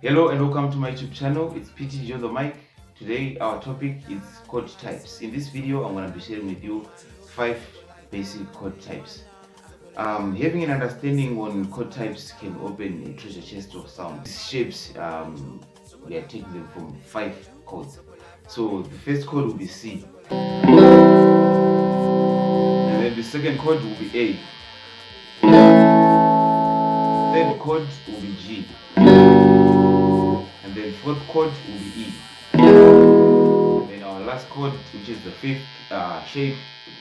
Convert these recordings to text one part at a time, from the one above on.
Hello and welcome to my YouTube channel. It's PTG on the mic. Today our topic is chord types. In this video I'm going to be sharing with you 5 basic chord types. Having an understanding on chord types can open a treasure chest of sound. These shapes, we are taking them from 5 chords. So the first chord will be C. And then the second chord will be A. Third chord will be G. And then fourth chord will be E. And then our last chord, which is the fifth shape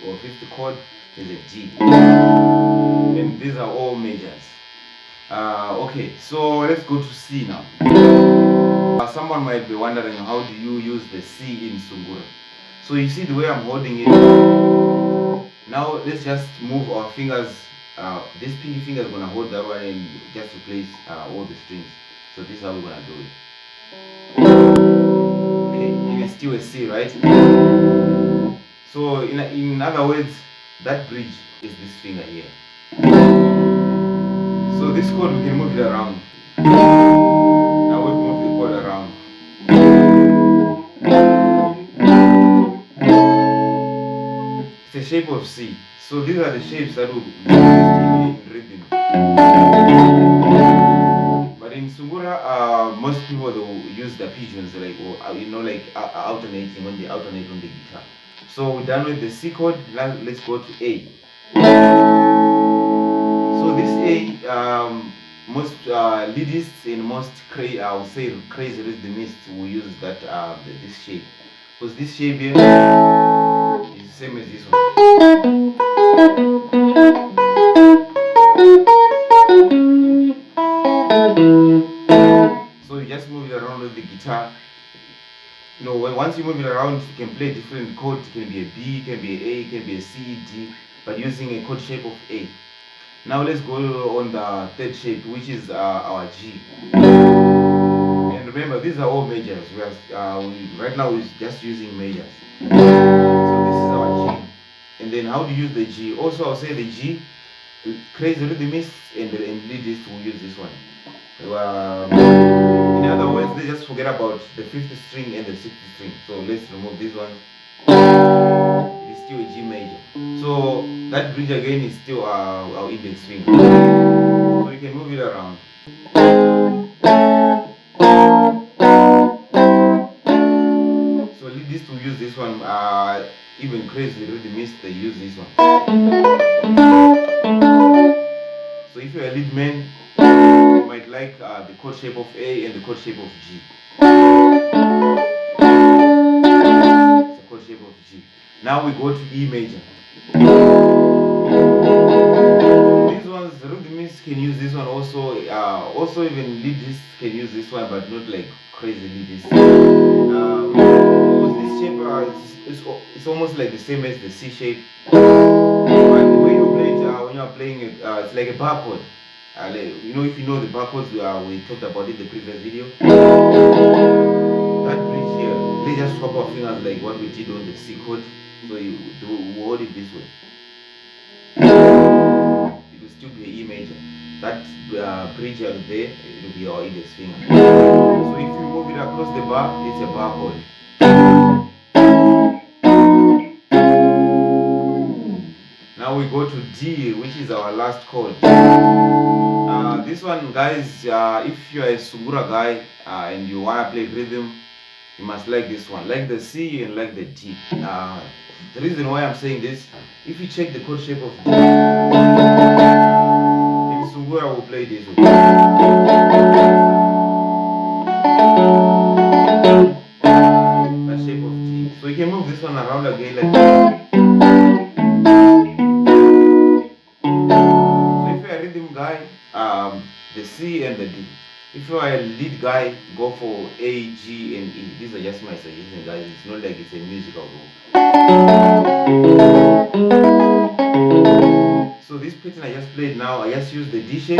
or fifth chord, is a G. And these are all majors. Okay, so let's go to C now. Someone might be wondering, how do you use the C in Sungura? So you see the way I'm holding it. Now let's just move our fingers. This pinky finger is gonna hold that one and just replace all the strings. So this is how we're gonna do it. Okay, it is still a C, right? So in other words, that bridge is this finger here. So this chord we can move it around. Now we've moved the chord around. It's a shape of C. So these are the shapes that will be in rhythm. But in Sungura, most people they will use the pigeons, like alternating when they alternate on the guitar. So we're done with the C chord. Now let's go to A. So this A, most leadists and most crazy rhythmists will use that this shape, because this shape here is the same as this one. So you just move it around with the guitar. You know, once you move it around, you can play different chords. It can be a B, it can be an A, it can be a C, D, but using a chord shape of A. Now let's go on the third shape, which is our G. And remember, these are all majors. Right now we're just using majors. So this is our G. And then how to use the G? Also, I'll say the G, crazy rhythmists and leadists will use this one. In other words, they just forget about the 5th string and the 6th string. So let's remove this one. It is still a G major. So that bridge again is still our index finger. So you can move it around. So leadists will use this one. Even crazy rhythmists, they use this one. So if you're a lead man, you might like the chord shape of A and the chord shape of G. It's a chord shape of G. Now we go to E major. These ones, rhythmists can use this one also. Also even leadists can use this one, but not like crazy leadists. Because this shape it's almost like the same as the C shape. But the way you play it, when you are playing it, it's like a bar chord. You know, if you know the bar chords, we talked about it in the previous video. That bridge here, let's just swap our fingers like what we did on the C chord. So you hold it this way. It will still be an E major. That bridge out there, it will be our index finger. So if you move it across the bar, it's a bar chord. Now we go to D, which is our last chord. This one, guys, if you are a Sungura guy and you want to play rhythm, you must like this one. Like the C and like the D. The reason why I'm saying this, if you check the chord shape of D, in Sungura will play this one. That shape of D. So you can move this one around again like that. Guy, the C and the D. If you are a lead guy, go for A, G, and E. These are just my suggestions, guys. It's not like it's a musical rule. So this pattern I just played now, I just use the D shape.